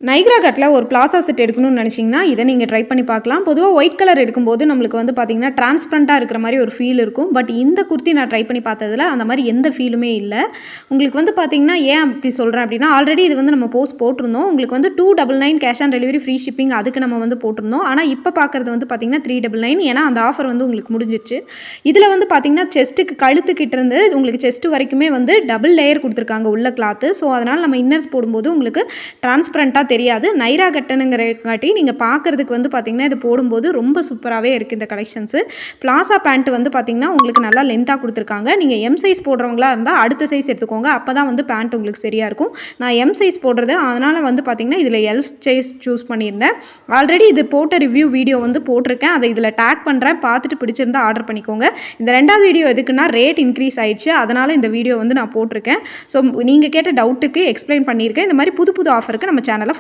Niagara கட்டில் ஒரு plaza set எடுக்கணும்னு நினச்சிங்கன்னா இதை நீங்கள் ட்ரை பண்ணி பார்க்கலாம். பொதுவாக ஒயிட் கலர் எடுக்கும்போது நம்மளுக்கு வந்து பார்த்தீங்கன்னா டிரான்ஸ்பரண்ட்டாக இருக்கிற மாதிரி ஒரு ஃபீல் இருக்கும். பட் இந்த குர்த்தி நான் ட்ரை பண்ணி பார்த்ததில் அந்த மாதிரி எந்த ஃபீலுமே இல்லை. உங்களுக்கு வந்து பார்த்தீங்கன்னா ஏன் அப்படி சொல்கிறேன் அப்படின்னா, ஆல்ரெடி இது வந்து நம்ம போஸ்ட் போட்டிருந்தோம். உங்களுக்கு வந்து 299 cash on delivery free shipping அதுக்கு நம்ம வந்து போட்டிருந்தோம். ஆனால் இப்போ பார்க்குறது வந்து பார்த்தீங்கன்னா 399 ஏன்னா அந்த ஆஃபர் வந்து உங்களுக்கு முடிஞ்சிச்சு. இதில் வந்து பார்த்தீங்கன்னா செஸ்ட்டுக்கு கழுத்துக்கிட்ட இருந்து உங்களுக்கு செஸ்ட் வரைக்குமே வந்து டபுள் லேயர் கொடுத்துருக்காங்க உள்ள கிளாத்து. ஸோ அதனால் நம்ம இன்னர்ஸ் போடும்போது உங்களுக்கு டிரான்ஸ்பரண்ட்டாக தெரியாது. நைரா கட்டனுங்கிறக்காட்டி நீங்கள் பார்க்குறதுக்கு வந்து பார்த்தீங்கன்னா இது போடும்போது ரொம்ப சூப்பராகவே இருக்குது இந்த கலெக்ஷன்ஸு. பிளாசா பேண்ட் வந்து பார்த்தீங்கன்னா உங்களுக்கு நல்லா லென்த்தாக கொடுத்துருக்காங்க. நீங்கள் எம் சைஸ் போடுறவங்களா இருந்தால் அடுத்த சைஸ் எடுத்துக்கோங்க. அப்போ தான் வந்து பேண்ட் உங்களுக்கு சரியாக இருக்கும். நான் எம் சைஸ் போடுறது அதனால் வந்து பார்த்தீங்கன்னா இதில் எல் சைஸ் சூஸ் பண்ணியிருந்தேன். ஆல்ரெடி இது போட்ட ரிவ்யூ வீடியோ வந்து போட்டிருக்கேன். அதை இதில் டேக் பண்ணுறேன். பார்த்துட்டு பிடிச்சிருந்தா ஆர்டர் பண்ணிக்கோங்க. இந்த ரெண்டாவது வீடியோ எதுக்குன்னா ரேட் இன்க்ரீஸ் ஆயிடுச்சு. அதனால் இந்த வீடியோ வந்து நான் போட்டிருக்கேன். ஸோ நீங்கள் கேட்ட டவுட்டுக்கு எக்ஸ்பிளைன் பண்ணியிருக்கேன். இந்த மாதிரி புது புது ஆஃபருக்கு நம்ம சேனலை